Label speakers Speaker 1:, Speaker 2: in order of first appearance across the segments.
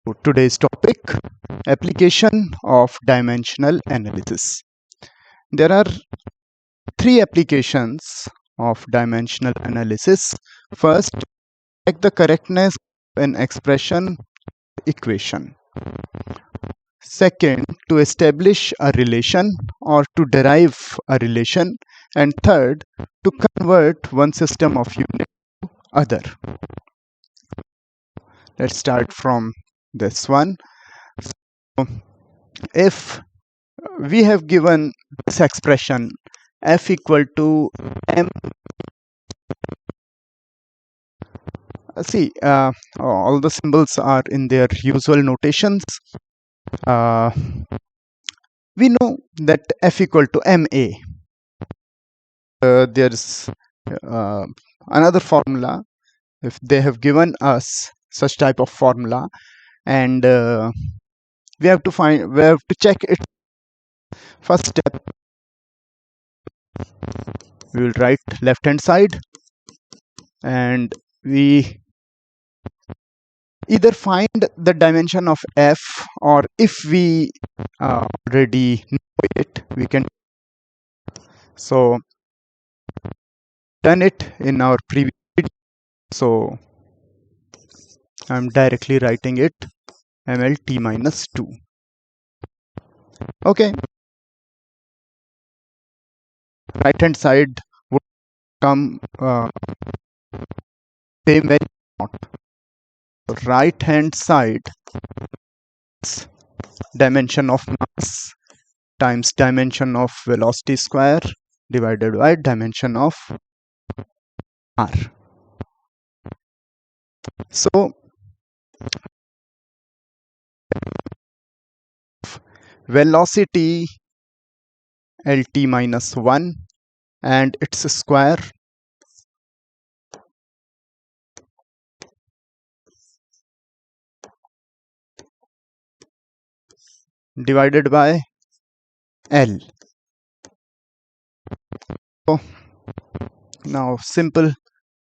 Speaker 1: Today's topic: application of dimensional analysis. There are three applications of dimensional analysis. First, check the correctness of an expression equation. Second, to establish a relation or to derive a relation. And third, to convert one system of unit to other. Let's start from this one. So, if we have given this expression f equal to m, see all the symbols are in their usual notations. We know that f equal to ma. There's another formula if they have given us such type of formula, and we have to check it. First step, we will write left hand side, and we either find the dimension of f, or if we already know it, we can. So done it in our previous video, so I'm directly writing it mlt minus 2. Okay, right hand side would come same way. Right hand side is dimension of mass times dimension of velocity square divided by dimension of r. So velocity lt minus 1 and its square divided by L. So now simple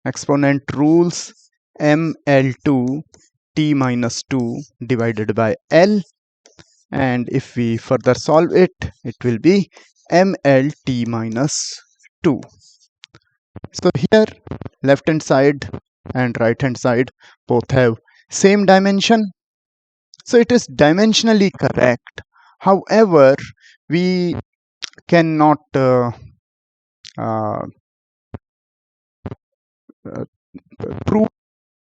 Speaker 1: exponent rules, ml2 t minus 2 divided by L, and if we further solve it, it will be mlt minus 2. So here left hand side and right hand side both have same dimension, so it is dimensionally correct. However, we cannot prove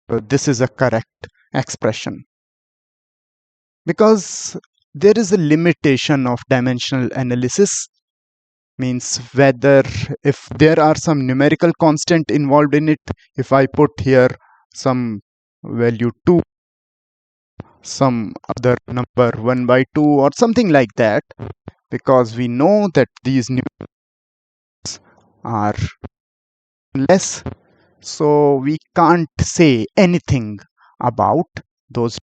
Speaker 1: this is a correct expression, because there is a limitation of dimensional analysis. Means whether if there are some numerical constant involved in it, if I put here some value 2, some other number 1 by 2 or something like that, because we know that these numbers are less, so we can't say anything about those.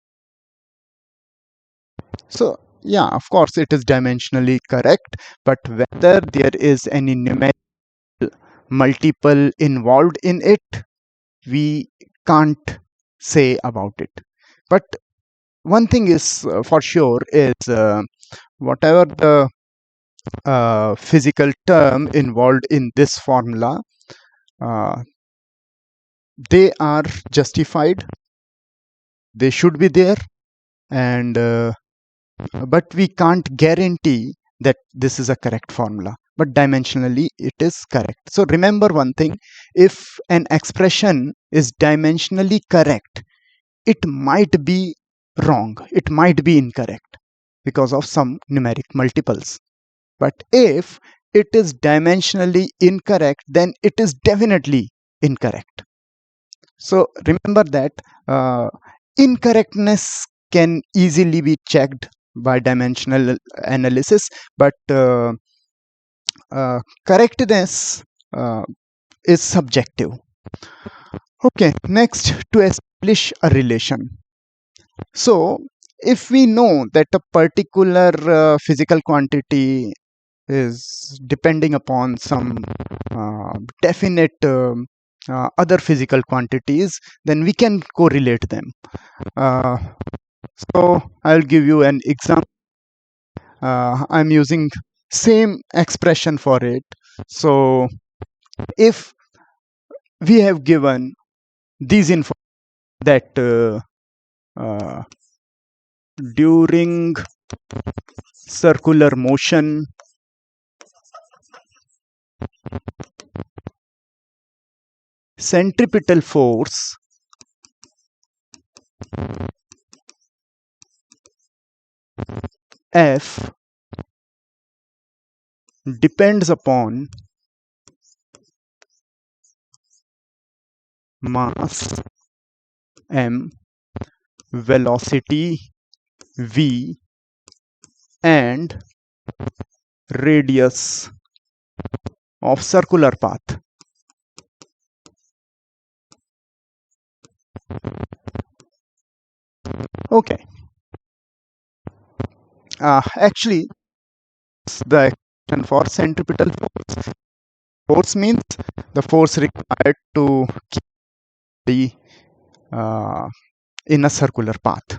Speaker 1: So yeah, of course it is dimensionally correct, but whether there is any numerical multiple involved in it, we can't say about it. But one thing is for sure is whatever the physical term involved in this formula, they are justified, they should be there, and but we can't guarantee that this is a correct formula, but dimensionally it is correct. So remember one thing, if an expression is dimensionally correct, it might be wrong, it might be incorrect because of some numeric multiples. But if it is dimensionally incorrect, then it is definitely incorrect. So remember that incorrectness can easily be checked by dimensional analysis, but correctness is subjective. Okay, next, to establish a relation. So if we know that a particular physical quantity is depending upon some definite other physical quantities, then we can correlate them. So I'll give you an example. I'm using same expression for it. So if we have given these info that uh, during circular motion centripetal force F depends upon mass m, velocity v, and radius of circular path. Okay. Actually, the expression for centripetal force. Force means the force required to keep the in a circular path,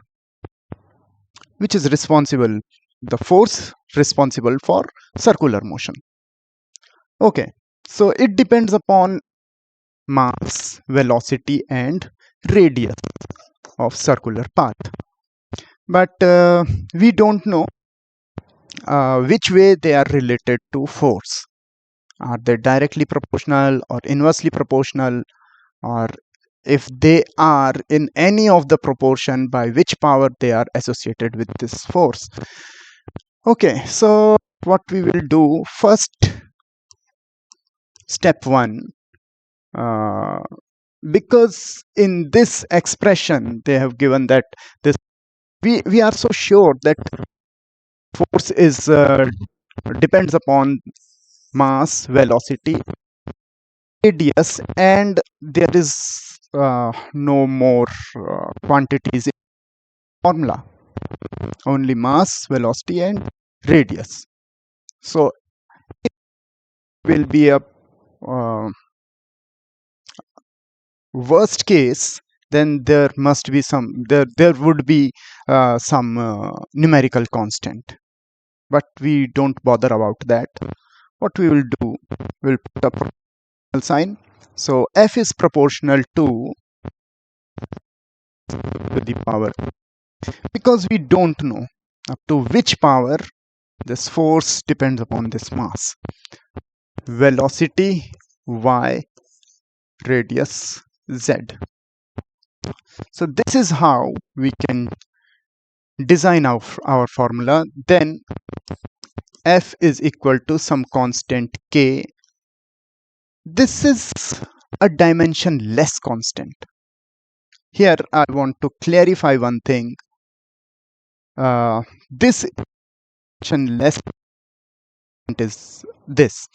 Speaker 1: which is responsible, the force responsible for circular motion. Okay, so it depends upon mass, velocity, and radius of circular path. But we don't know which way they are related to force. Are they directly proportional or inversely proportional, or if they are in any of the proportion, by which power they are associated with this force. Okay, so what we will do first, step 1, uh, because in this expression they have given that this we are so sure that force is depends upon mass, velocity, radius, and there is no more quantities in formula, only mass, velocity, and radius. So it will be a worst case, then there must be some, there would be some numerical constant, but we don't bother about that. What we will do, we'll put a proportional sign. So F is proportional to the power, because we don't know up to which power this force depends upon this mass, velocity y, radius z. So this is how we can design our formula. Then F is equal to some constant k. This is a dimensionless constant. Here I want to clarify one thing. This dimensionless is this,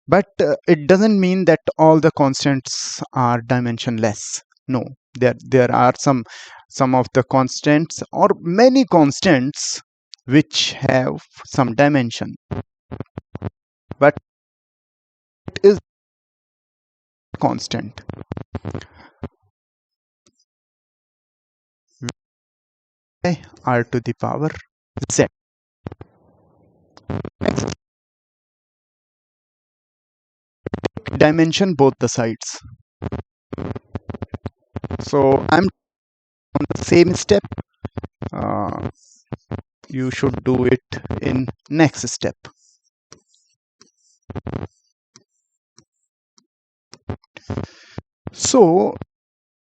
Speaker 1: but it doesn't mean that all the constants are dimensionless. No, there are some of the constants or many constants which have some dimension, but it is constant. R to the power z. Next, dimension both the sides. So I'm on the same step. You should do it in next step. So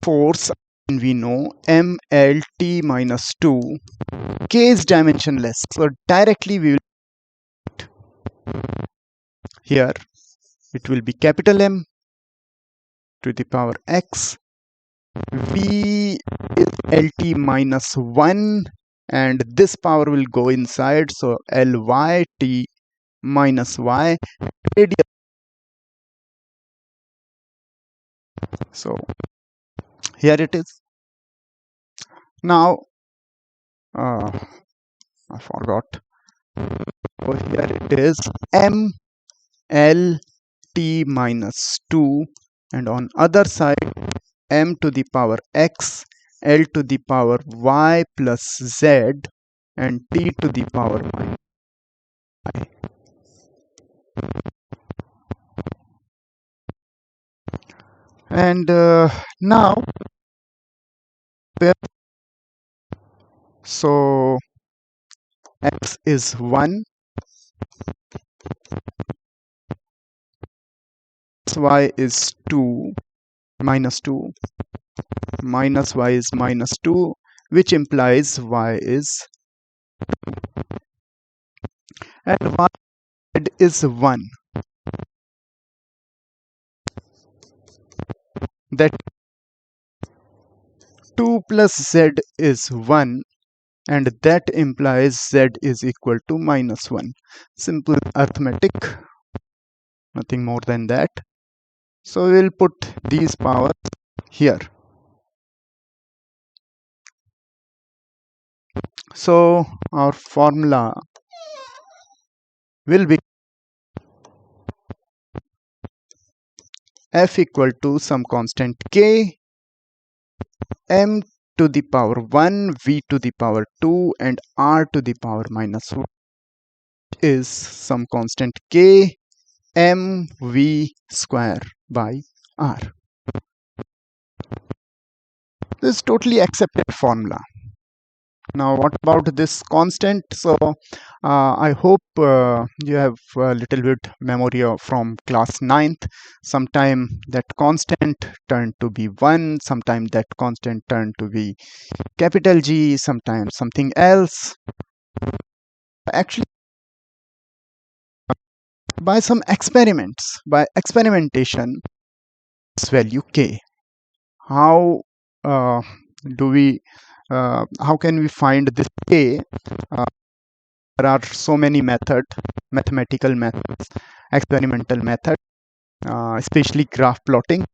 Speaker 1: force, we know mlt minus 2, k is dimensionless, so directly we will, here it will be capital M to the power x, v is lt minus 1, and this power will go inside, so ly t minus y, radius. So here it is. Now I forgot. So here it is m l t minus 2, and on other side m to the power x L to the power y plus z and t to the power minus I. And now, so x is 1, y is 2, minus 2, minus y is minus 2, which implies y is, and y is 1. That 2 plus z is 1, and that implies z is equal to minus 1. Simple arithmetic, nothing more than that. So we'll put these powers here. So our formula will be f equal to some constant k, m to the power 1, v to the power 2, and r to the power minus 1 is some constant k, m v square by r. This is totally accepted formula. Now what about this constant? So I hope you have a little bit memory from class 9th. Sometime that constant turned to be 1, sometime that constant turned to be capital G, sometimes something else. Actually, by some experiments, by experimentation, this value k. How do we how can we find this k? There are so many mathematical methods, experimental methods, especially graph plotting,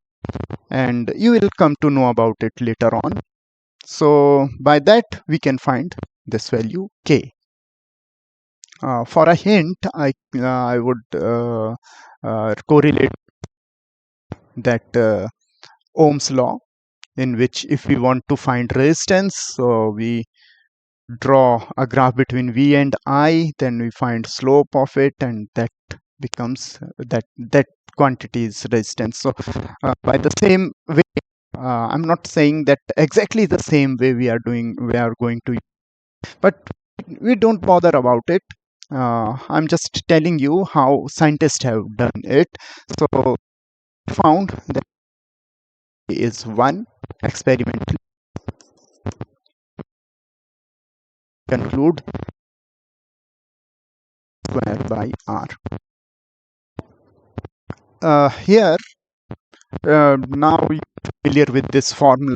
Speaker 1: and you will come to know about it later on. So by that we can find this value k. For a hint, I would correlate that Ohm's law, in which if we want to find resistance, so we draw a graph between v and I, then we find slope of it, and that becomes that quantity is resistance. So by the same way, I'm not saying that exactly the same way we are going to, but we don't bother about it. I'm just telling you how scientists have done it. So found that is 1 experimentally, conclude square by r. Here now you're familiar with this formula,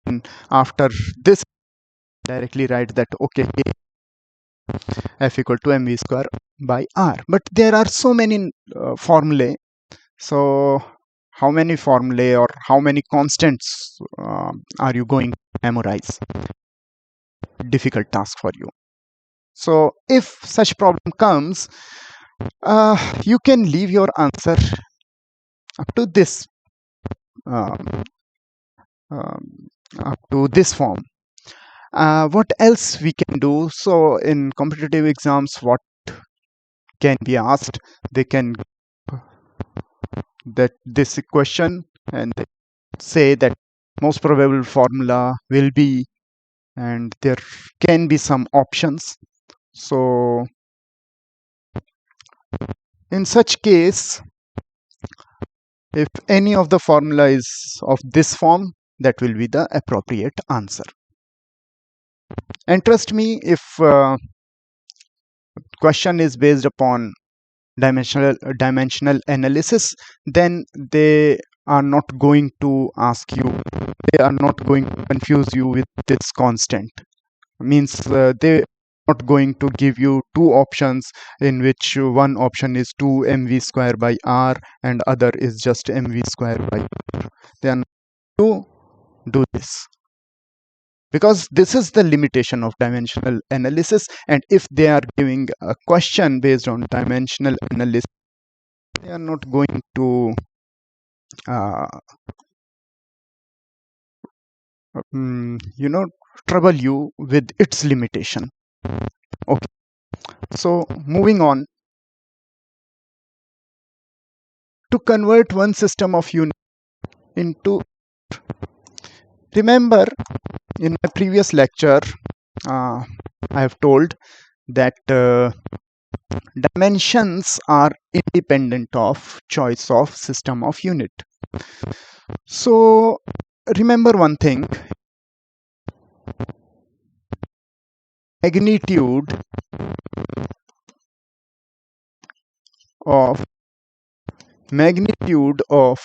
Speaker 1: and after this directly write that okay, f equal to mv square by r. But there are so many formulae. So how many formulae or how many constants are you going to memorize? Difficult task for you. So if such problem comes, you can leave your answer up to this um, um, up to this form. What else we can do? So in competitive exams, what can be asked? They can that this question, and they say that most probable formula will be, and there can be some options. So in such case, if any of the formula is of this form, that will be the appropriate answer. And trust me, if question is based upon dimensional analysis, then they are not going to ask you, they are not going to confuse you with this constant. Means they not going to give you two options, in which one option is 2 mv square by r and other is just mv square by r. They are not to do this, because this is the limitation of dimensional analysis. And if they are giving a question based on dimensional analysis, they are not going to trouble you with its limitation. Okay, so moving on, to convert one system of unit into, remember in my previous lecture, I have told that dimensions are independent of choice of system of unit. So remember one thing, magnitude of magnitude of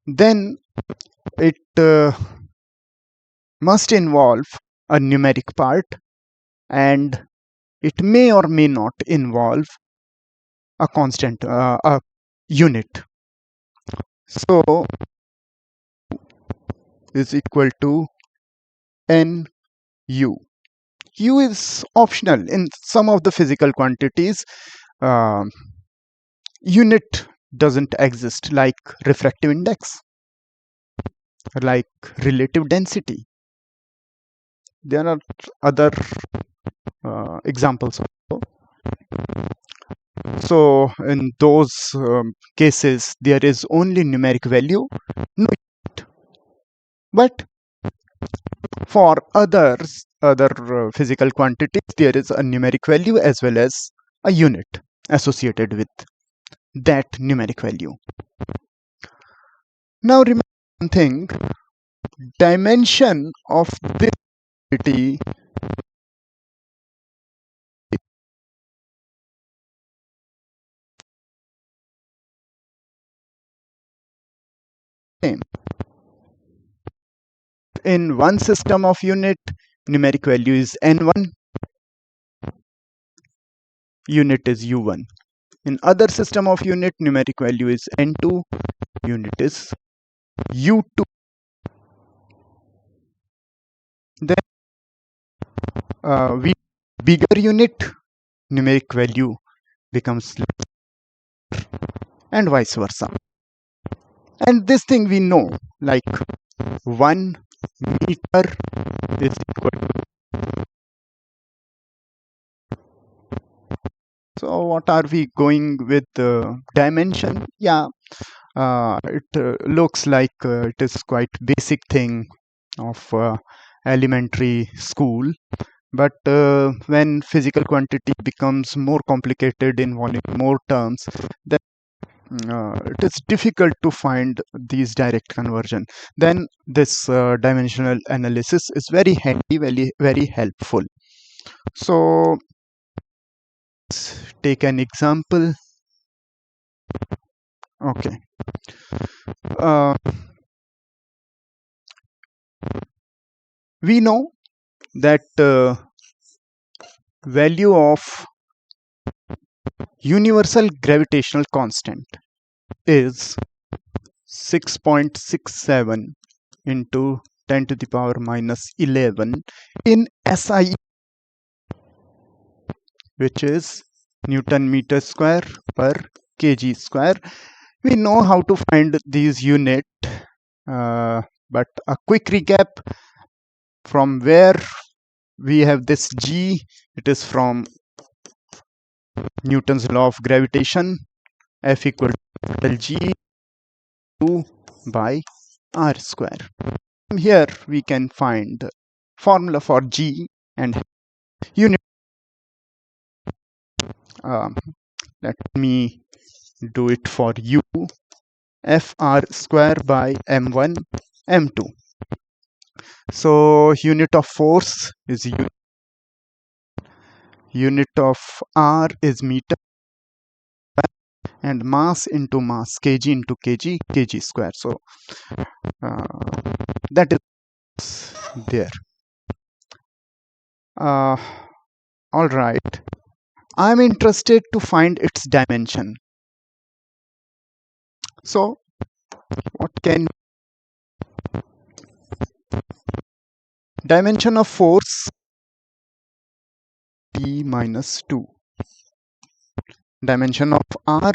Speaker 1: then it must involve a numeric part, and it may or may not involve a constant, a unit. So is equal to nu. U is optional in some of the physical quantities. uh, Unit doesn't exist, like refractive index, like relative density. There are other examples also. So in those cases there is only numeric value, no unit. But for other physical quantities there is a numeric value as well as a unit associated with that numeric value. Now remember one thing, dimension of this quantity is same. In one system of unit, numeric value is n1, unit is u1. In other system of unit, numeric value is n2, unit is u2. Then we bigger unit, numeric value becomes less, and vice versa. And this thing we know, like 1 meter is equal to. So what are we going with dimension? Yeah, it looks like it is quite basic thing of elementary school. But when physical quantity becomes more complicated, involving more terms, then it is difficult to find these direct conversion. Then this dimensional analysis is very handy, very helpful. So let's take an example. Okay. We know that value of universal gravitational constant is 6.67 into 10 to the power minus 11 in SI, which is Newton meter square per kg square. We know how to find these unit, but a quick recap, from where we have this G, it is from Newton's law of gravitation, F equal to capital G 2 by R square. Here we can find formula for G and unit. Let me do it for U, Fr square by M1 M2. So unit of force is unit of R is meter, and mass into mass, kg into kg, kg square. So that is there. All right, I'm interested to find its dimension. So what can dimension of force? P minus 2. dimension of R,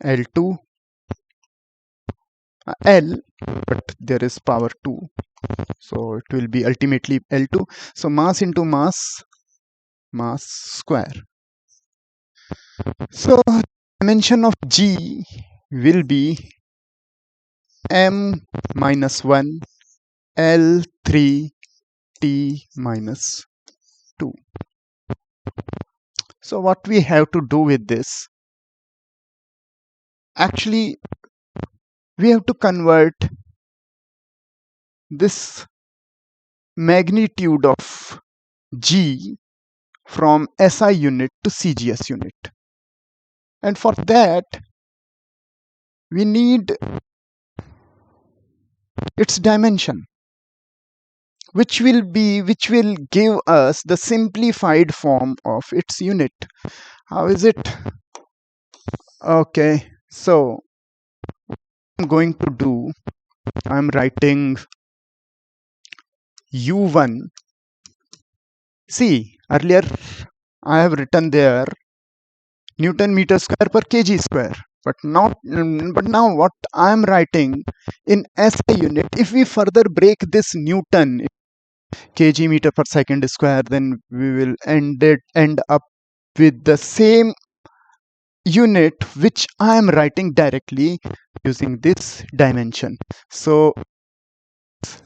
Speaker 1: L2, L, but there is power 2, so it will be ultimately L2. So mass into mass, mass square. So dimension of G will be M minus 1 L3 T minus 2. So what we have to do with this, actually we have to convert this magnitude of G from SI unit to CGS unit, and for that we need its dimension, which will give us the simplified form of its unit. How is it? Okay, so I'm going to do, I'm writing U1. See, earlier I have written there Newton meter square per kg square, but now what I am writing in SI unit, if we further break this Newton kg meter per second square, then we will end up with the same unit which I am writing directly using this dimension. So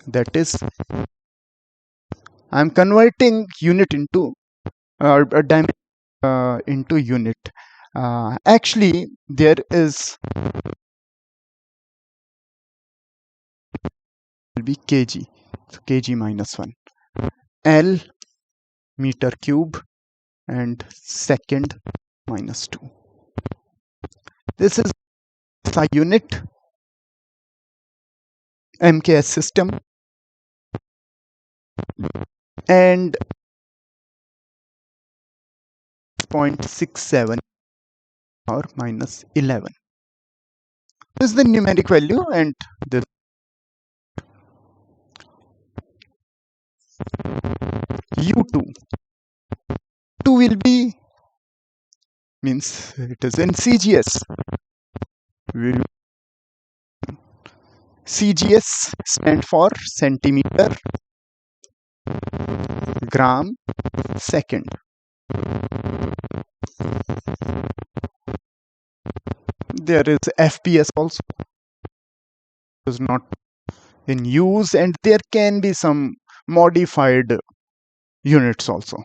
Speaker 1: that is, I am converting unit into dimension into unit. Actually, there is will be kg, so kg minus 1, L meter cube, and second minus 2. This is SI unit, MKS system, and 0.67 or minus 11. This is the numeric value, and this U2. 2 will be, means it is in CGS. CGS stand for centimeter, gram, second. There is FPS also, is not in use, and there can be some modified units also.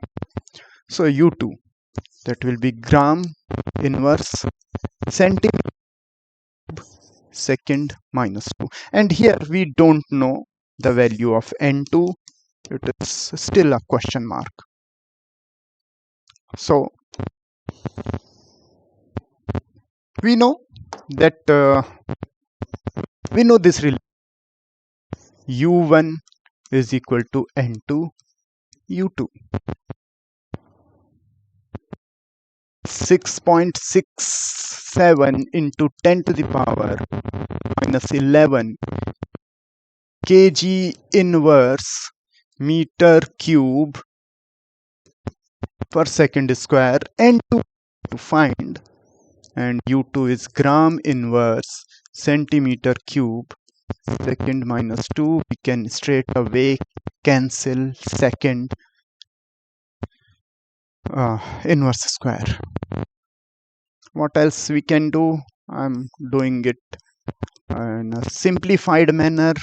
Speaker 1: So U2, that will be gram inverse centimeter second minus 2, and here we don't know the value of N2, it is still a question mark. So we know that we know this relation, U1 is equal to N2 U2. 6.67 into 10 to the power minus 11 kg inverse meter cube per second square, N2 to find, and U2 is gram inverse centimeter cube second minus 2. We can straight away cancel second inverse square. What else we can do? I'm doing it in a simplified manner.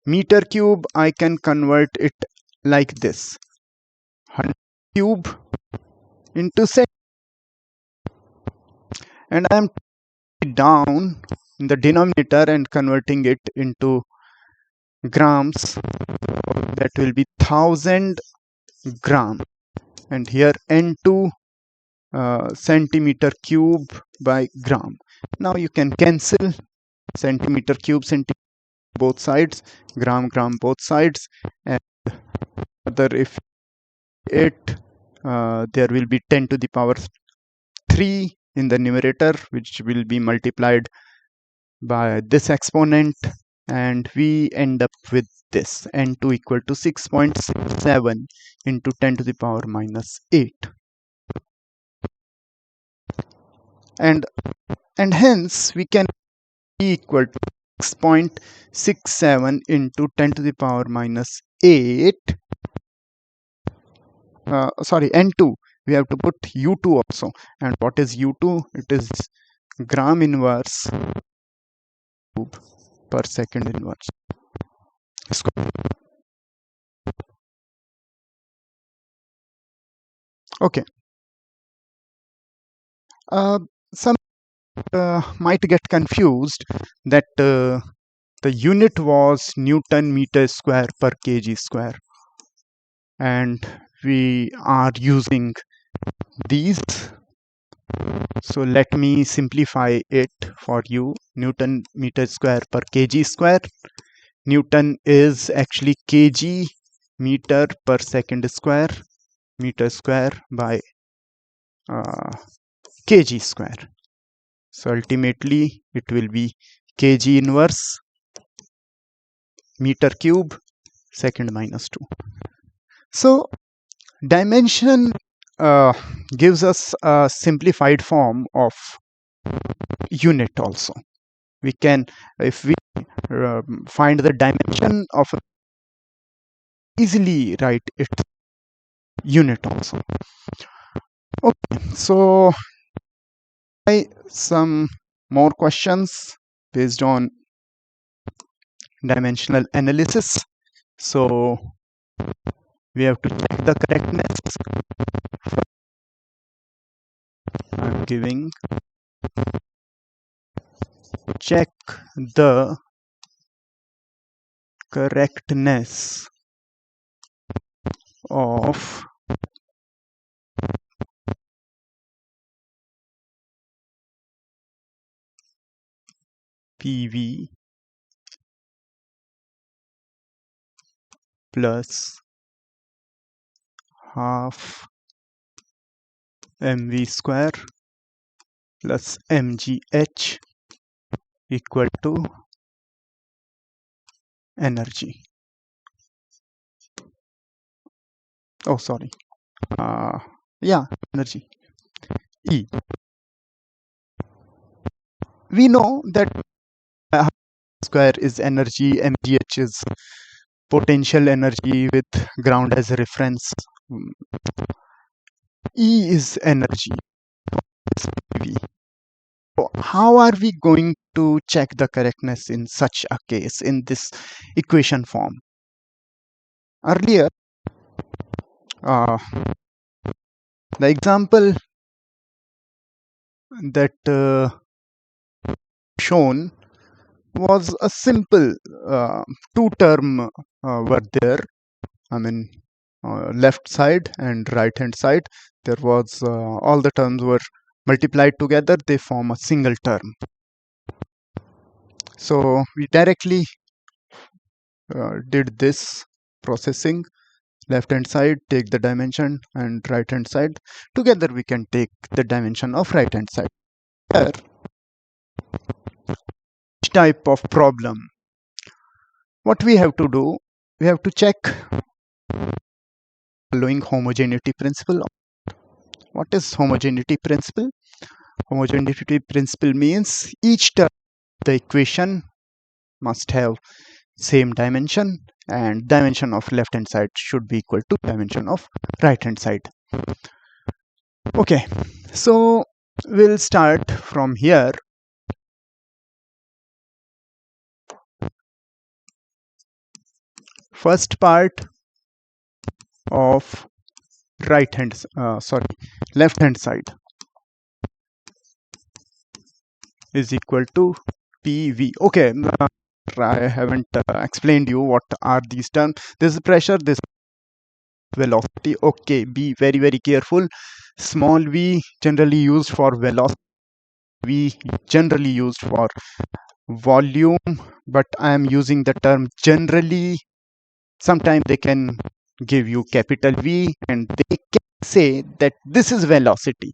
Speaker 1: Meter cube, I can convert it like this: 100 cube into second, and I am down in the denominator and converting it into grams. That will be 1000 gram, and here N2 centimeter cube by gram. Now you can cancel centimeter cube centimeter both sides, gram both sides, and other, if it there will be 10 to the power 3 in the numerator, which will be multiplied by this exponent, and we end up with this N2 equal to 6.67 into 10 to the power minus 8. and hence we can be equal to 6.67 into 10 to the power minus 8. Sorry, n2. We have to put u2 also. And what is u2? It is gram inverse cube per second inverse square. Okay. Some might get confused that the unit was Newton meter square per kg square, and we are using these. So let me simplify it for you. Newton meter square per kg square. Newton is actually kg meter per second square, meter square by kg square. So ultimately it will be kg inverse meter cube second minus 2. So dimension gives us a simplified form of unit also. We can, if we find the dimension of a, easily write it unit also. Okay, so some more questions based on dimensional analysis. So we have to check the correctness. I'm giving check the correctness of PV plus half mv square plus mgh equal to energy. Oh, sorry. Yeah, energy. E. We know that square is energy, mgh is potential energy with ground as a reference. E is energy. PV. So how are we going to check the correctness in such a case in this equation form? Earlier, the example that shown was a simple two term were there. I mean, left side and right hand side. There was all the terms were multiplied together. They form a single term. So we directly did this processing. Left hand side take the dimension and right hand side together we can take the dimension of right hand side. Here, each type of problem, what we have to do, we have to check following homogeneity principle. What is homogeneity principle? Homogeneity principle means each term of the equation must have same dimension and dimension of left hand side should be equal to dimension of right hand side. Okay, so we'll start from here. First part of left hand side is equal to PV. Okay, I haven't explained you what are these terms. This is pressure, this velocity. Okay, be very very careful. Small v generally used for velocity, v generally used for volume, but I am using the term generally. Sometimes they can give you capital V and they can say that this is velocity.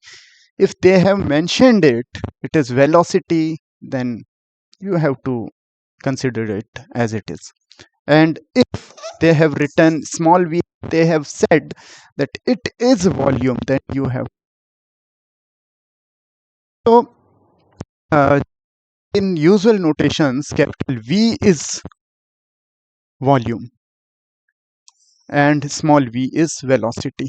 Speaker 1: If they have mentioned it is velocity, then you have to consider it as it is. And if they have written small v, they have said that it is volume, then you have So in usual notations, capital V is volume and small v is velocity.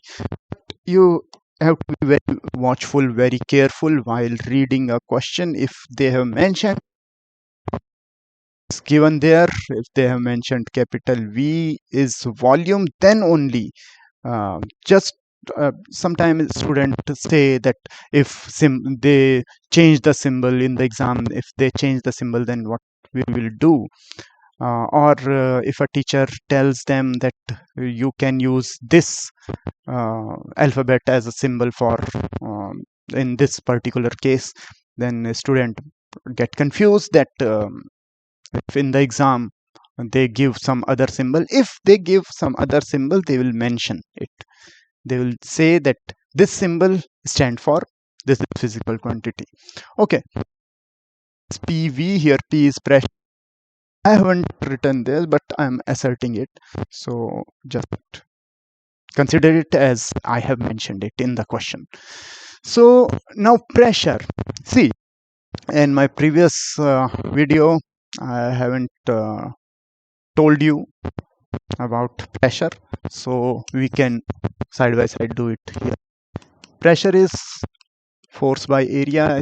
Speaker 1: You have to be very watchful, very careful while reading a question. If they have mentioned it's given there, if they have mentioned capital V is volume, then only just sometimes students say that if they change the symbol in the exam, if they change the symbol, then what we will do? Or if a teacher tells them that you can use this alphabet as a symbol for in this particular case, then a student get confused that if in the exam they give some other symbol, if they give some other symbol, they will mention it. They will say that this symbol stand for this physical quantity. Okay, it's PV here. P is pressure. I haven't written this, but I'm asserting it. So just consider it as I have mentioned it in the question. So now pressure. See, in my previous video, I haven't told you about pressure. So we can side by side do it here. Pressure is force by area,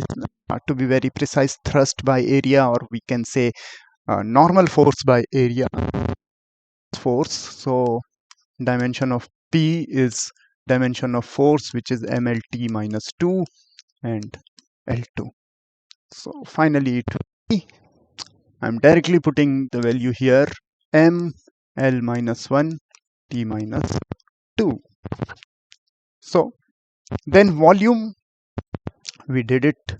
Speaker 1: to be very precise, thrust by area, or we can say normal force by area force. So dimension of P is dimension of force, which is mlt minus 2 and L2. So finally it will be, I'm directly putting the value here, m L minus 1 T minus 2. So then volume, we did it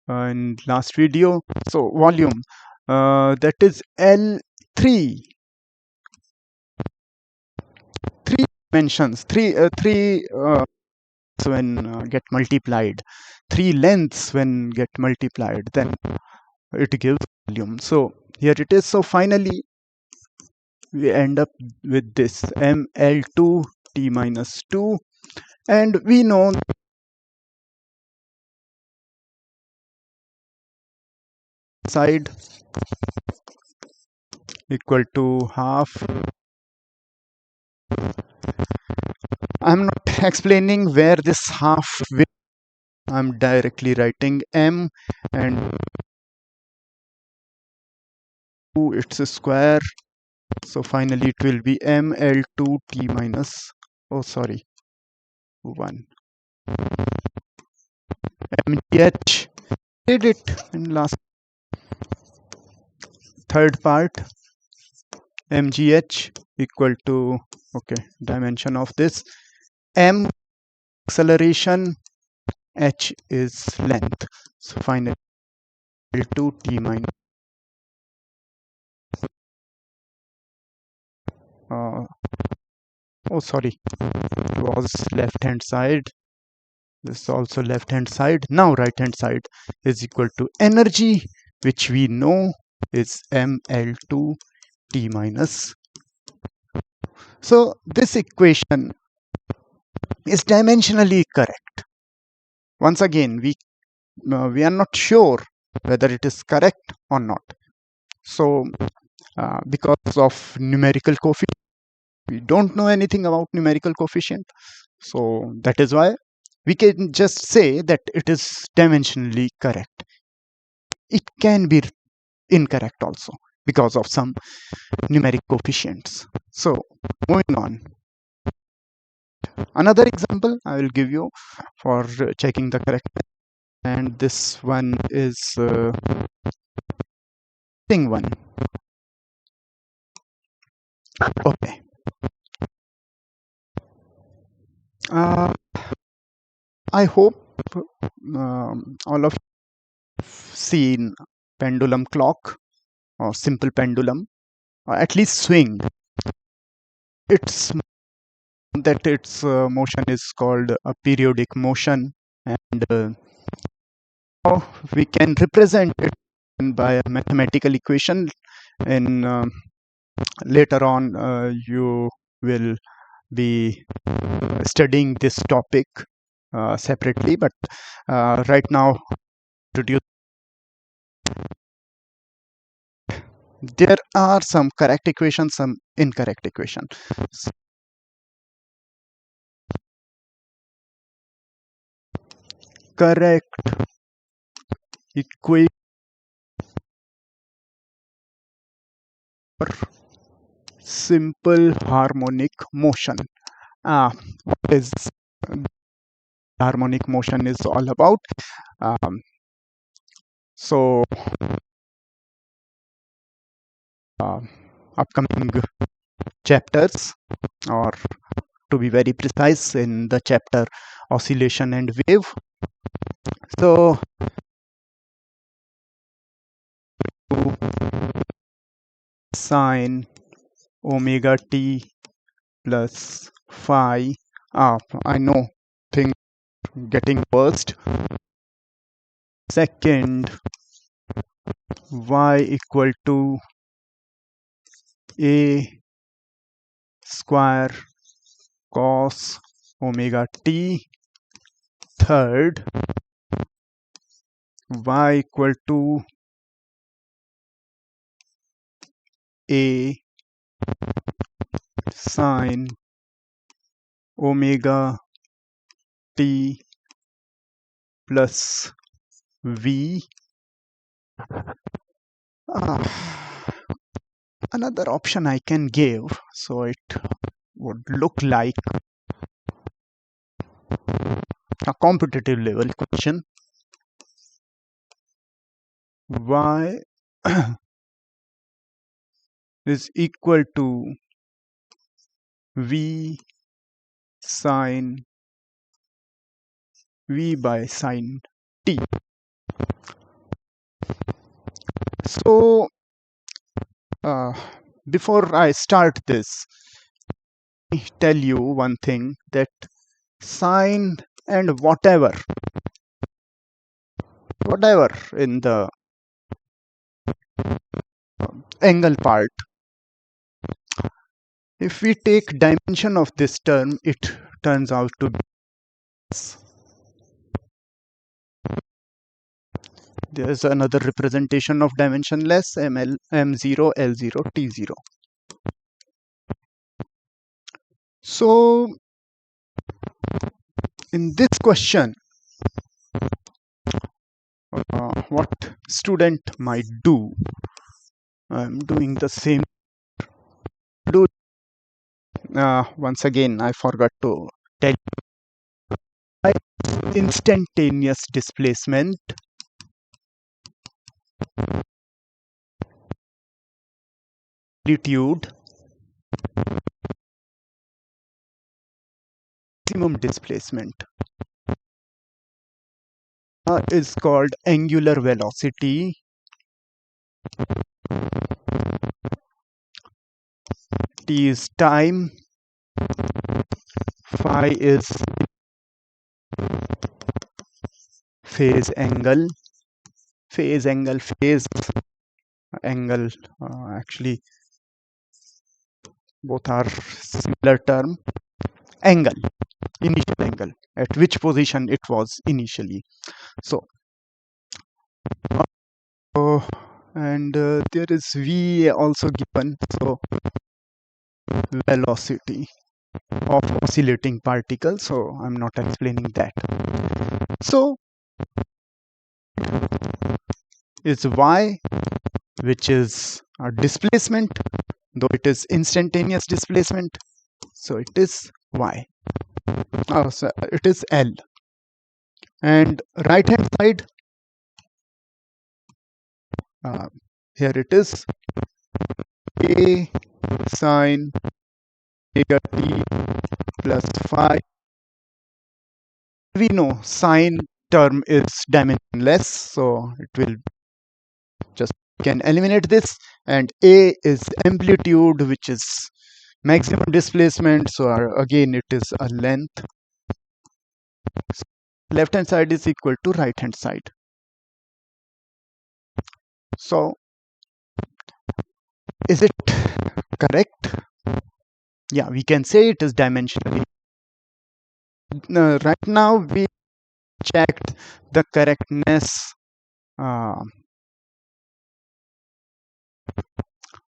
Speaker 1: in last video. So volume, that is L3. Three dimensions, three when get multiplied, three lengths when get multiplied, then it gives volume. So here it is. So finally we end up with this ml2 t minus 2, and we know side equal to half. I'm not explaining where this half will, I'm directly writing m and 2 its a square. So finally it will be ml2 t minus, oh sorry, 1 mgh. Did it in last third part. Mgh equal to, okay, dimension of this, m acceleration, h is length. So finally L2 t minus oh sorry, it was left hand side, this is also left hand side. Now right hand side is equal to energy, which we know is ml2 t minus. So this equation is dimensionally correct. Once again, we are not sure whether it is correct or not. So because of numerical coefficient, we don't know anything about numerical coefficient. So that is why we can just say that it is dimensionally correct. It can be incorrect also because of some numeric coefficients. So moving on. Another example I will give you for checking the correctness, and this one is thing one. Okay. I hope all of you have seen pendulum clock or simple pendulum, or at least swing. It's that its motion is called a periodic motion, and how we can represent it by a mathematical equation. In later on you will be studying this topic separately, but right now introduce. There are some correct equations, some incorrect equation. Correct equation for simple harmonic motion. What is harmonic motion is all about? So upcoming chapters, or to be very precise, in the chapter oscillation and wave. So sine omega t plus phi. I know things getting worst. Second, y equal to a square cos omega t. Third, y equal to a sine omega t plus v. Another option I can give, so it would look like a competitive level question. Y is equal to v sine v by sine t. So before I start this, let me tell you one thing, that sine and whatever in the angle part, if we take dimension of this term, it turns out to be less. There's another representation of dimensionless, m0, l0, t0. So in this question, what student might do, I'm doing the same. Once again, I forgot to tell you, instantaneous displacement amplitude maximum displacement is called angular velocity. T is time, phi is phase angle, actually both are similar term. Angle, initial angle, at which position it was initially. So and there is v also given, so velocity of oscillating particle, so I'm not explaining that. So is y, which is a displacement, though it is instantaneous displacement, so it is y. So it is L. And right hand side, here it is a sine omega t plus phi. We know sine term is dimensionless, so it will just can eliminate this, and a is amplitude, which is maximum displacement, so again it is a length. So left hand side is equal to right hand side. So is it correct? Yeah, we can say it is dimensionally. Right now we checked the correctness uh,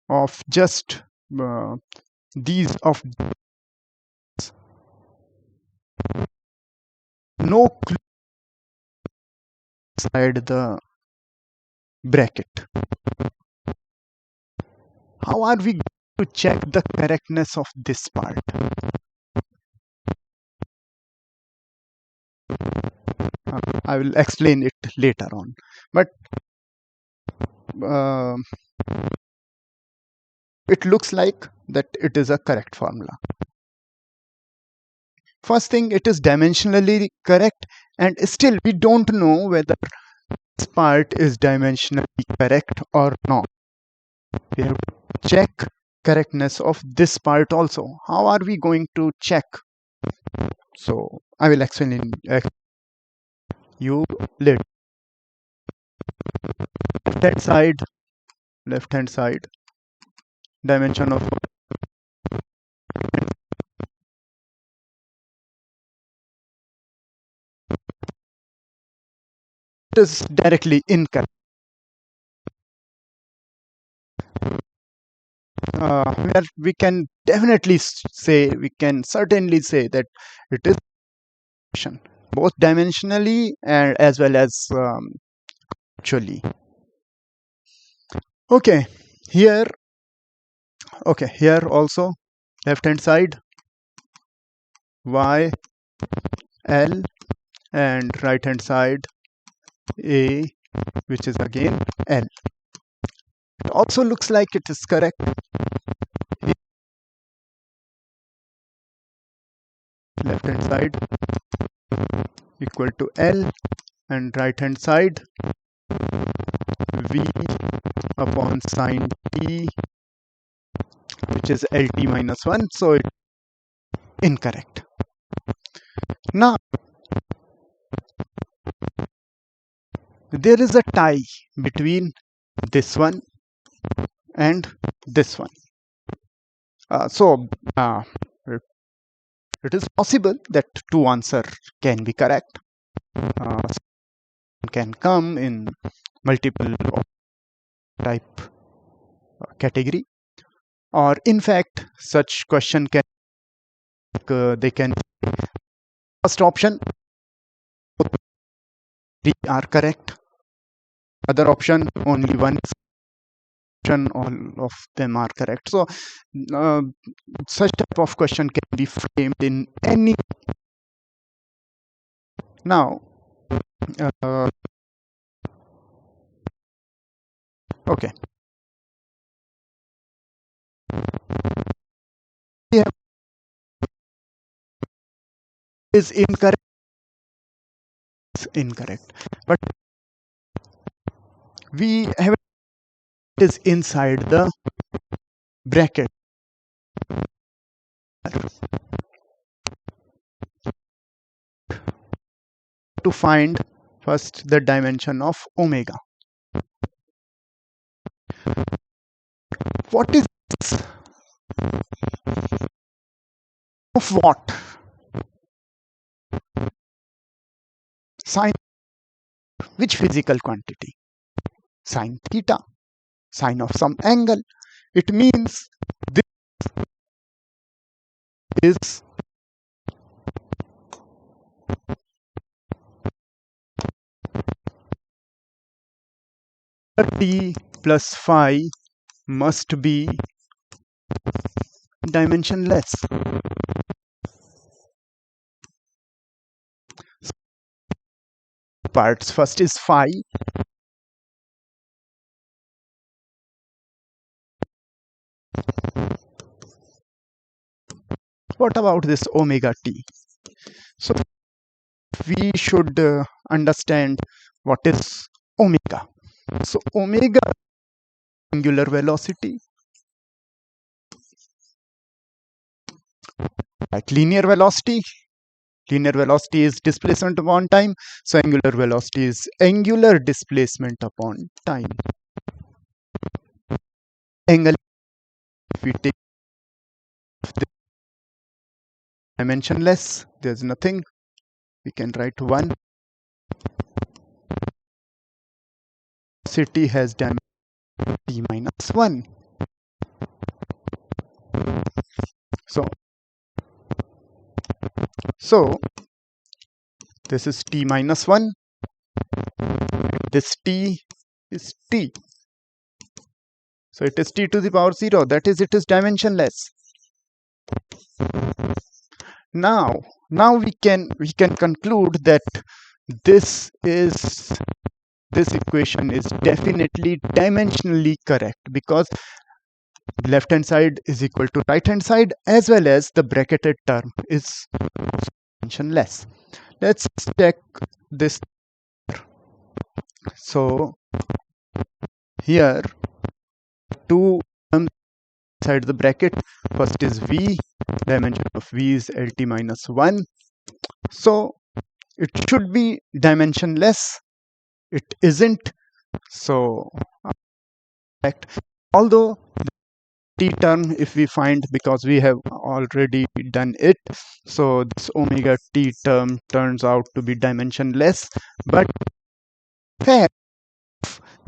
Speaker 1: of just these of no clue inside the bracket. How are we going to check the correctness of this part? I will explain it later on. But uh, it looks like that it is a correct formula. First thing, it is dimensionally correct, and still we don't know whether this part is dimensionally correct or not. We have to check correctness of this part also. How are we going to check? So I will explain you later. Left hand side, dimension of it is directly incorrect. Where we can definitely say, we can certainly say that it is both dimensionally and as well as actually. Okay, here also left hand side y l and right hand side a, which is again l. It also looks like it is correct. Left hand side equal to l and right hand side v upon sine t, which is lt minus 1, so it's incorrect. Now there is a tie between this one and this one. So it is possible that two answers can be correct. Can come in multiple type category, or in fact such question can they can first option three are correct, other option only one option, all of them are correct. So such type of question can be framed in any. Now okay, yeah, is incorrect, but we have it is inside the bracket. To find first the dimension of omega. What is this? Of what? Sine. Which physical quantity? Sine theta. Sine of some angle. It means this is t plus phi must be dimensionless. Parts first is phi. What about this omega t? So we should understand what is omega. So omega angular velocity, like linear velocity is displacement upon time, so angular velocity is angular displacement upon time. Angle, if we take dimensionless, there's nothing, we can write 1 velocity has dimension t minus 1. So this is t minus 1, this t is t. So it is t to the power 0, that is, it is dimensionless. Now we can conclude that this equation is definitely dimensionally correct, because left hand side is equal to right hand side, as well as the bracketed term is dimensionless. Let's check this. So here two terms inside the bracket. First is v, dimension of v is lt minus 1. So it should be dimensionless. It isn't. So although the t term, if we find, because we have already done it, so this omega t term turns out to be dimensionless, but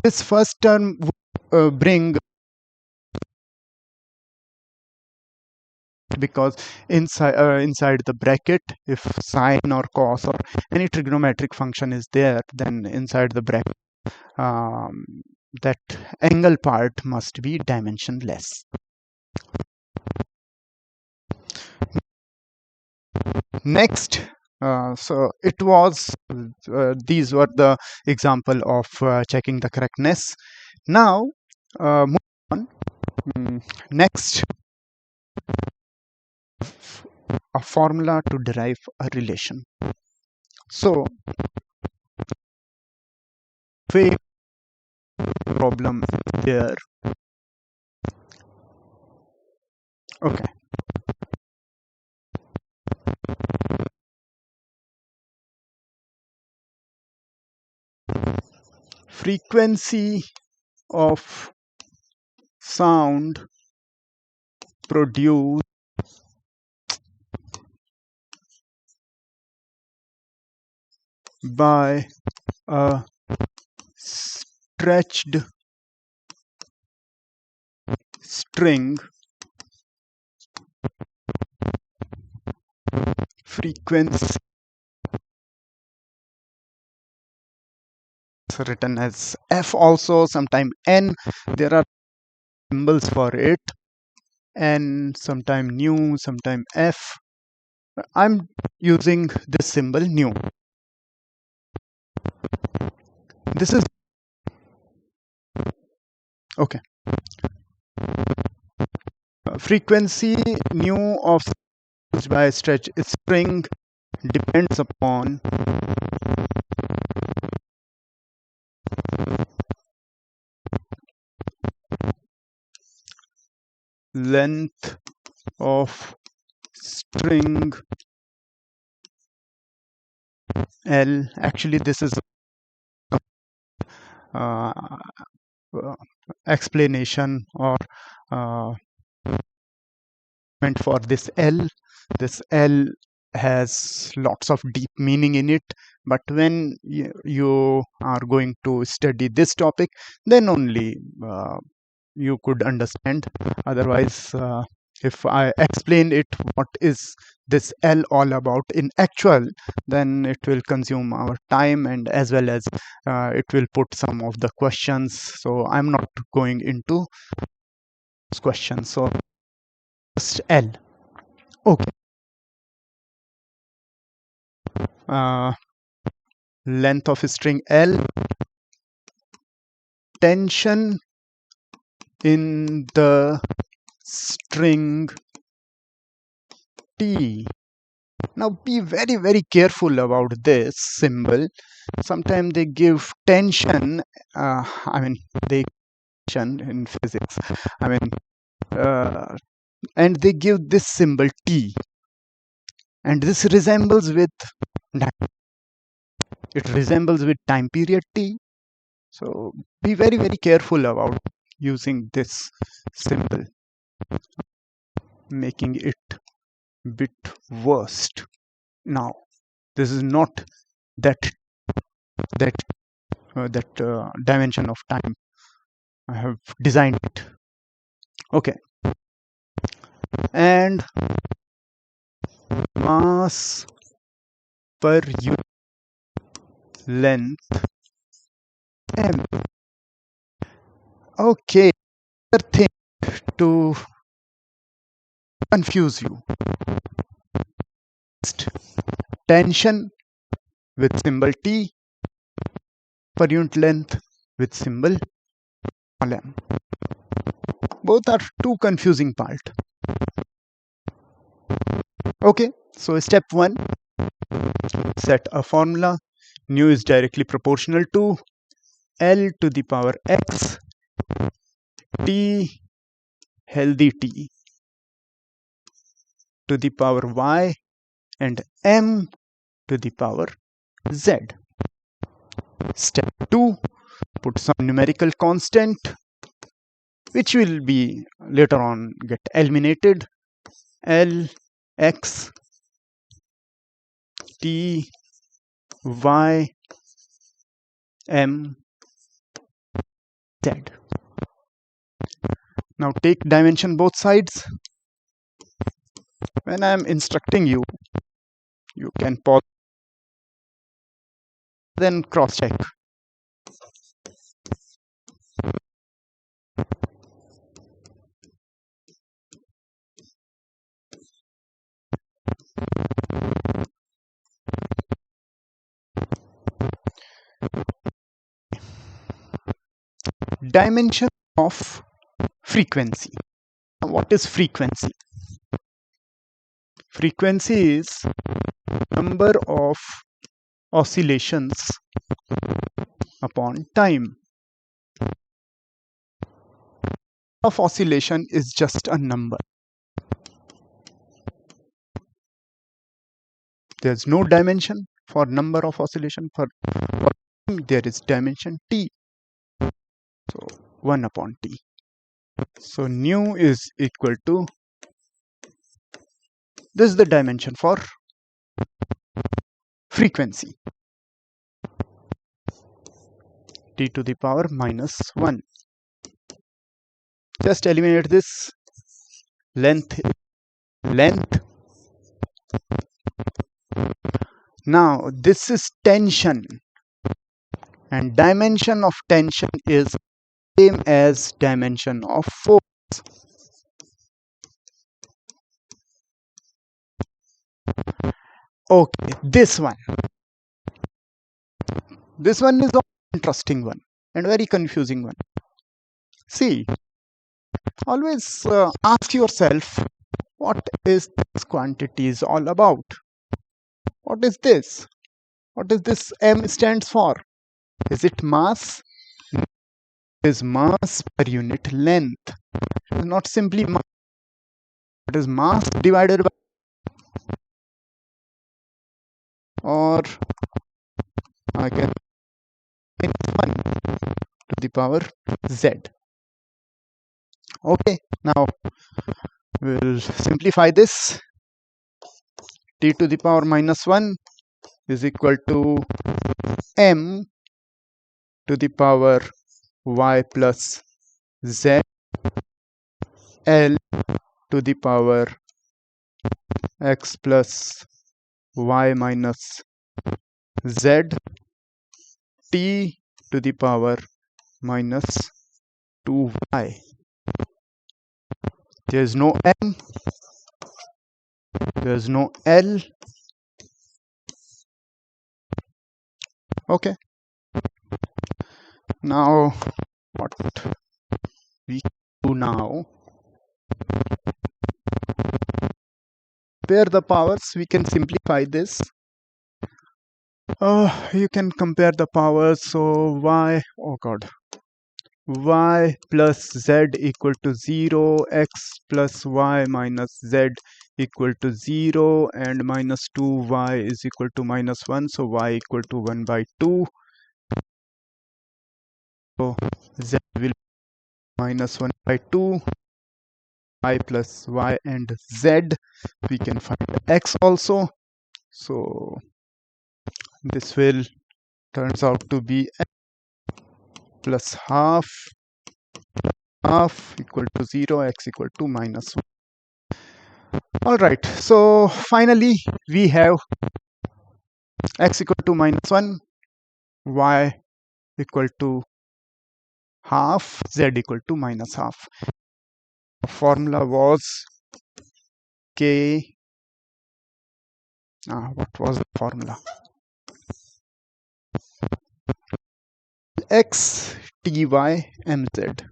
Speaker 1: this first term would bring, because inside the bracket, if sine or cos or any trigonometric function is there, then inside the bracket that angle part must be dimensionless. Next, so it was these were the example of checking the correctness. Now move on. Next, a formula to derive a relation. So problem there. Okay. Frequency of sound produced by a stretched string frequency written as f, also sometime n. There are symbols for it, n, sometime nu, sometime f. I'm using this symbol nu. This is okay. Frequency nu of by stretch string depends upon length of string L. Actually, this is explanation or meant for this L. This L has lots of deep meaning in it, but when you are going to study this topic, then only you could understand. Otherwise, if I explain it what is this L all about in actual, then it will consume our time, and as well as it will put some of the questions. So I'm not going into those questions. So just L. Okay. Length of string L, tension in the string T. Now be very careful about this symbol. Sometimes they give tension, they tension in physics, and they give this symbol T, and this resembles with time period T. So be very careful about using this symbol, making it bit worst. Now this is not that that dimension of time. I have designed it. Okay, and mass per unit length m. Okay, another thing to confuse you. Tension with symbol T per unit length with symbol m. Both are too confusing part. Okay, so step 1, set a formula. Nu is directly proportional to L to the power x T healthy T to the power y and m to the power z. Step 2, put some numerical constant which will be later on get eliminated. L x T y m z. Now take dimension both sides. When I am instructing you, you can pause, then cross check. Dimension of frequency. What is frequency? Frequency is number of oscillations upon time. Of oscillation is just a number. There's no dimension for number of oscillation. For there is dimension T. So 1 upon T. So nu is equal to, this is the dimension for frequency, T to the power minus 1. Just eliminate this. Length. Now this is tension, and dimension of tension is same as dimension of force. Okay, this one is an interesting one and very confusing one. See, always ask yourself, what is this quantity is all about? What is this? What is this m stands for? Is it mass? It is mass per unit length. It is not simply mass. It is mass divided by, or I can 1 to the power z. Okay, now we'll simplify this. T to the power minus 1 is equal to m to the power y plus z L to the power x plus y minus z T to the power minus 2y. There is no m, there is no L. Okay, now what we do now, compare the powers. We can simplify this. You can compare the powers. So y, oh god, y plus z equal to 0, x plus y minus z equal to 0, and minus 2y is equal to minus 1. So y equal to 1 by 2. So z will be minus 1 by 2. Y plus y and z. We can find x also. So this will turns out to be plus half equal to 0, x equal to minus 1. All right, so finally we have x equal to minus 1, y equal to half, z equal to minus half. The formula was k, what was the formula? X ty mz.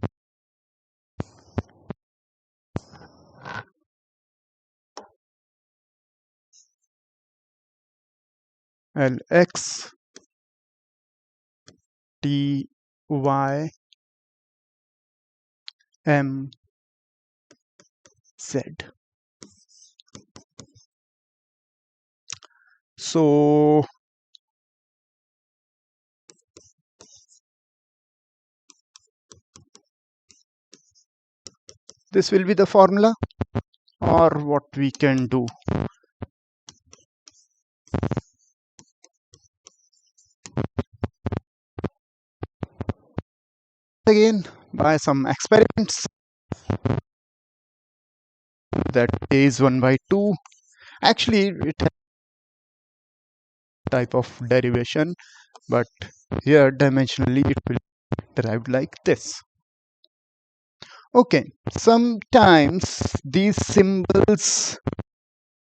Speaker 1: Lx ty mz. So this will be the formula, or what we can do. Again, by some experiments, that a is 1 by 2. Actually, it has a type of derivation, but here dimensionally it will be derived like this. Okay, sometimes these symbols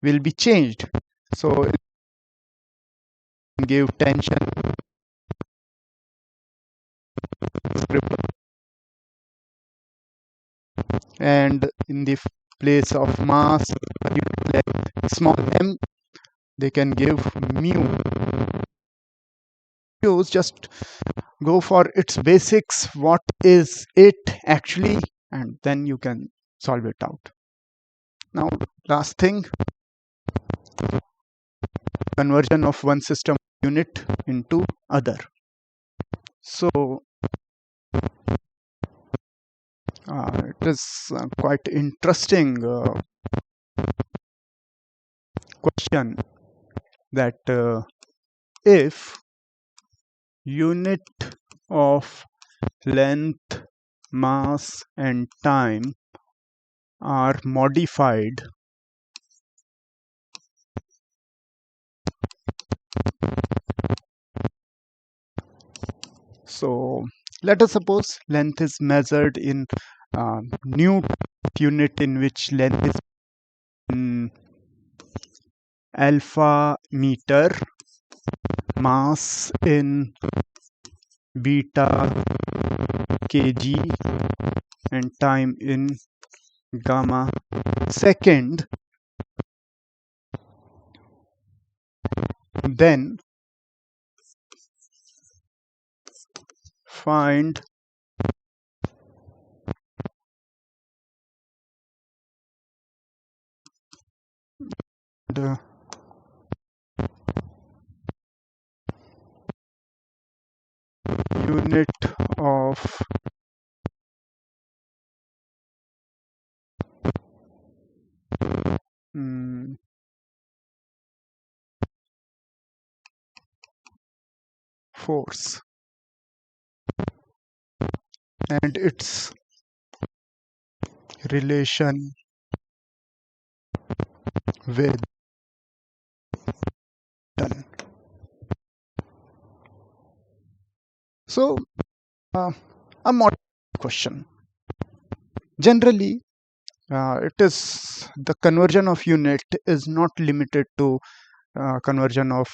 Speaker 1: will be changed. So it can give tension and in the place of mass small m, they can give mu. Just go for its basics, what is it actually, and then you can solve it out. Now last thing, conversion of one system unit into other. So it is quite interesting question that if unit of length, mass and time are modified, so let us suppose length is measured in new unit, in which length is in alpha meter, mass in beta kg and time in gamma second. Then find the unit of force and its relation with Newton. So a modern question. Generally, it is the conversion of unit is not limited to conversion of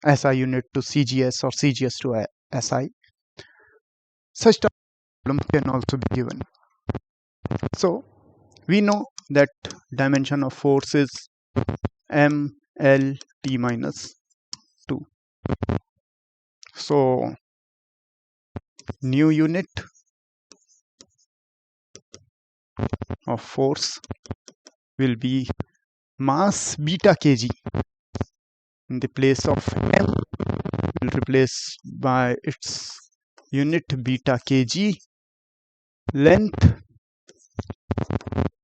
Speaker 1: SI unit to CGS or CGS to SI. Such problem can also be given. So we know that dimension of force is m l t minus 2. So new unit of force will be mass beta kg. In the place of m, will replace by its unit beta kg, length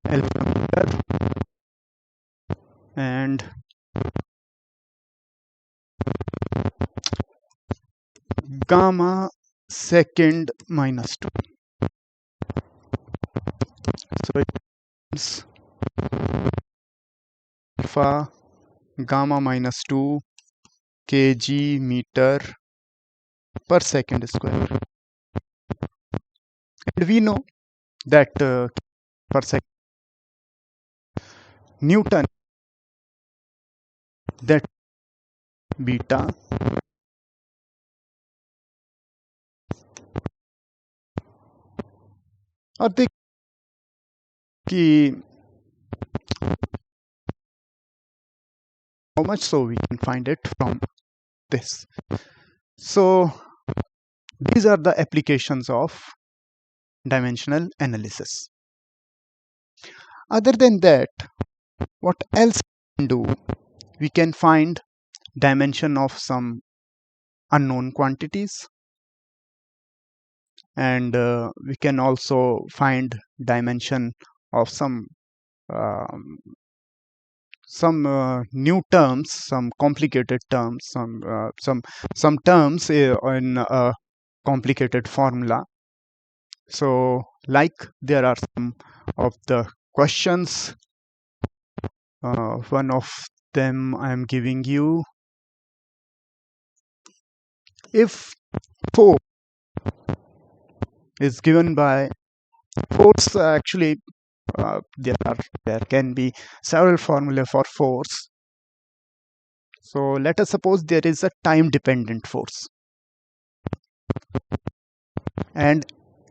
Speaker 1: alpha meter, and gamma second minus 2. So it's alpha gamma minus 2 kg meter per second square. And we know that per second Newton, that beta और देख कि how much, so we can find it from this. So these are the applications of dimensional analysis. Other than that, what else we can do? We can find dimension of some unknown quantities, and we can also find dimension of some new terms, some complicated terms, some terms in a complicated formula. So like there are some of the questions. One of them I am giving you. If force is given by force, actually there can be several formula for force. So let us suppose there is a time dependent force, and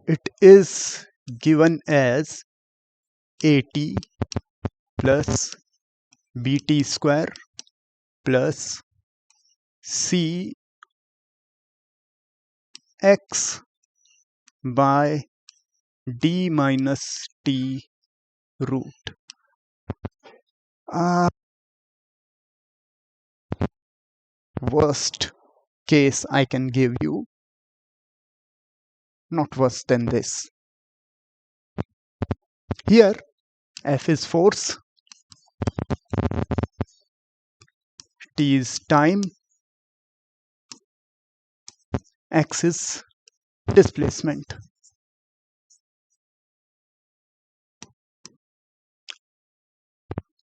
Speaker 1: it is given as AT plus BT square plus CX by D minus T root. Worst case I can give you, not worse than this. Here F is force, T is time, X is displacement.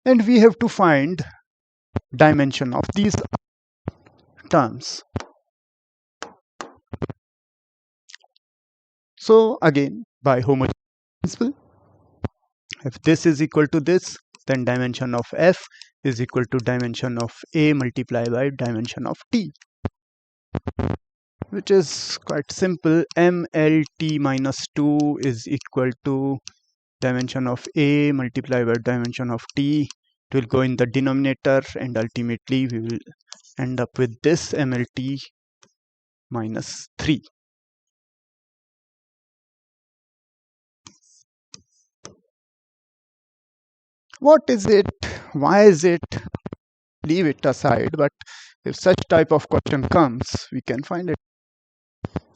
Speaker 1: And we have to find dimension of these terms. So again, by homogeneity principle, if this is equal to this, then dimension of F is equal to dimension of A multiplied by dimension of T, which is quite simple. MLT minus 2 is equal to dimension of A multiplied by dimension of T. It will go in the denominator, and ultimately we will end up with this MLT minus 3. What is it? Why is it? Leave it aside, but if such type of question comes, we can find it.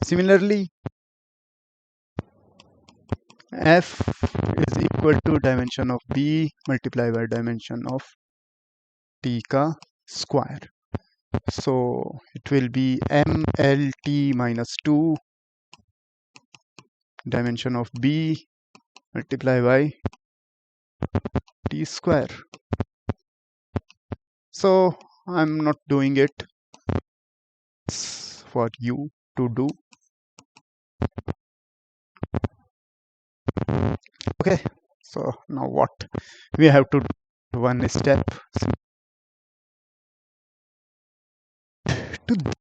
Speaker 1: Similarly, F is equal to dimension of B multiplied by dimension of T ka square. So it will be MLT minus 2 dimension of B multiplied by T square. So I'm not doing it. It's for you to do. Okay, so now what we have to do? One step to that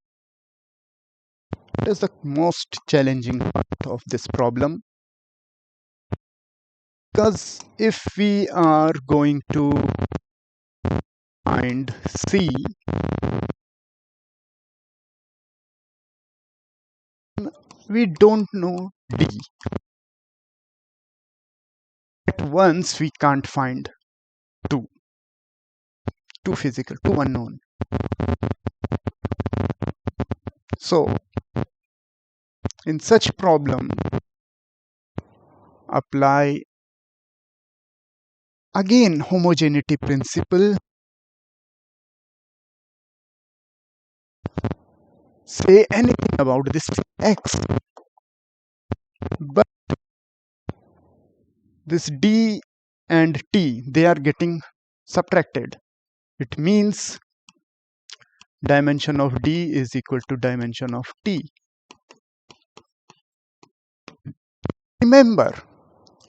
Speaker 1: is the most challenging part of this problem, because if we are going to find C, we don't know D. At once we can't find two physical, two unknown. So in such problem, apply again homogeneity principle. say anything about this x, but this d and t, they are getting subtracted. It means dimension of d is equal to dimension of t. Remember,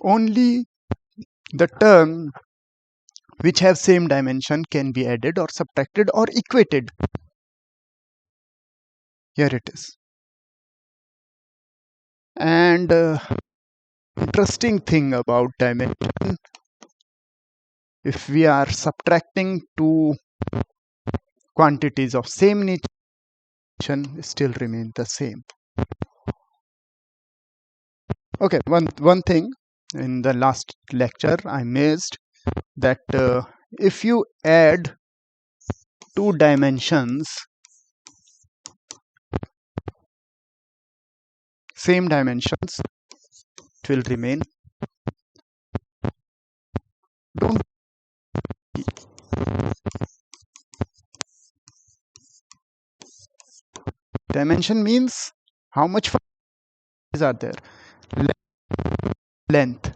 Speaker 1: only the term which have same dimension can be added or subtracted or equated. Here it is. And interesting thing about dimension, if we are subtracting two quantities of same nature, still remain the same. Okay, one thing in the last lecture I missed, that if you add two dimensions, same dimensions, it will remain. Don't dimension means how much are there. Length,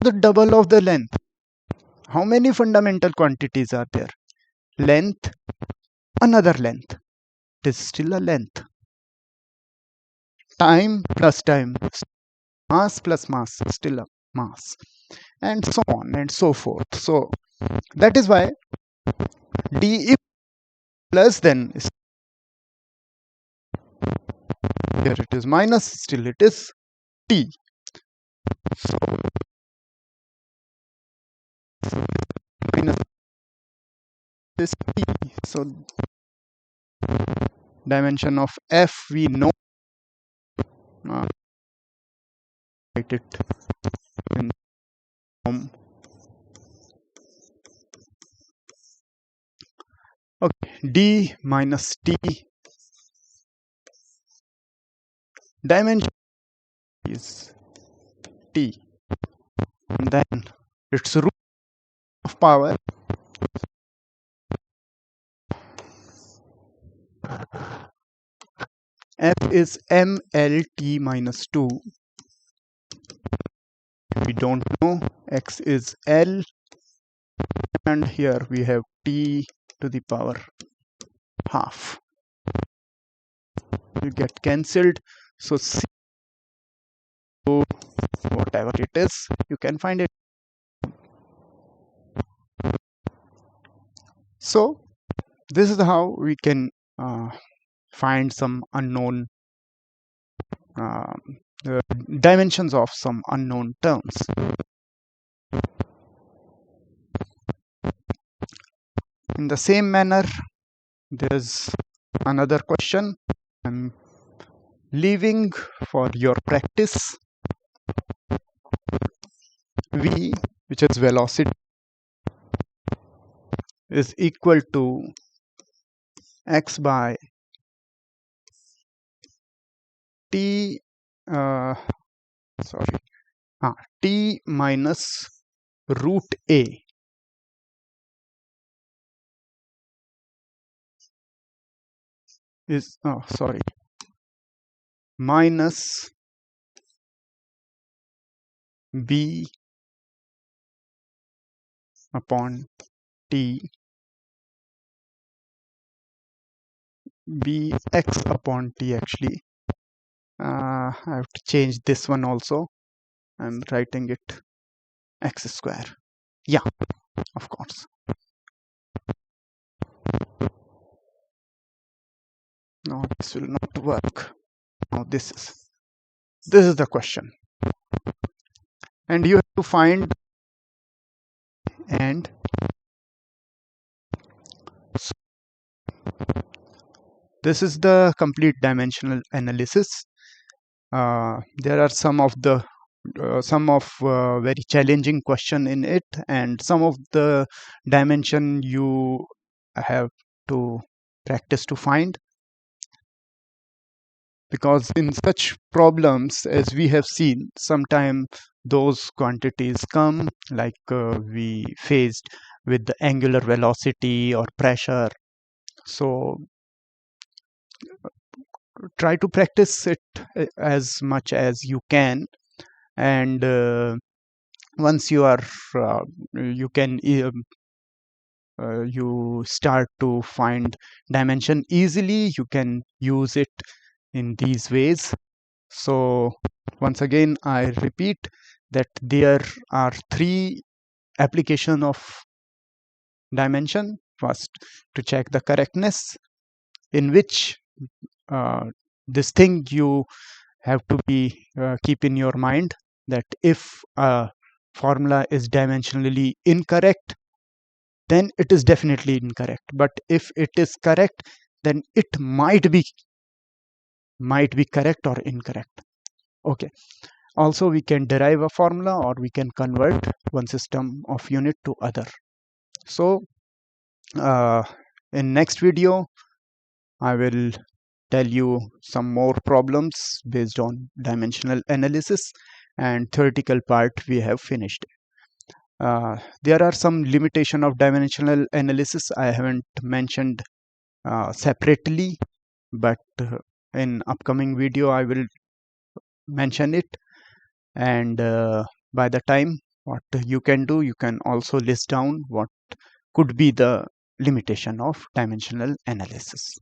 Speaker 1: the double of the length. How many fundamental quantities are there? Length, another length. It is still a length. Time plus time. Mass plus mass, still a mass. And so on and so forth. So that is why d is plus, then here it is minus, still it is t. So minus is t. So dimension of f we know. Write it in form. Okay, d minus t, dimension is t, and then its root of power f is mlt minus 2. We don't know, x is l, and here we have t to the power half. You get cancelled, so c, whatever it is, you can find it. So this is how we can find some unknown dimensions of some unknown terms. In the same manner, there's another question I'm leaving for your practice. V, which is velocity, is equal to x by t, t minus root a. Is minus b upon t, bx upon t. Actually, I have to change this one also. I'm writing it x square. Yeah, of course. No, this will not work. Now this is the question, and you have to find, and so this is the complete dimensional analysis. There are some of very challenging question in it, and some of the dimension you have to practice to find, because in such problems, as we have seen, sometimes those quantities come, like we faced with the angular velocity or pressure. So try to practice it as much as you can, and once you are you can you start to find dimension easily, you can use it in these ways. So once again I repeat that there are three application of dimension. First, to check the correctness, in which uh, this thing you have to be keep in your mind, that if a formula is dimensionally incorrect, then it is definitely incorrect, but if it is correct, then it might be correct or incorrect. Okay. Also, we can derive a formula, or we can convert one system of unit to other. So uh, in next video I will tell you some more problems based on dimensional analysis, and theoretical part we have finished. There are some limitation of dimensional analysis I haven't mentioned separately, but in upcoming video I will mention it. And by the time, what you can do, you can also list down what could be the limitation of dimensional analysis.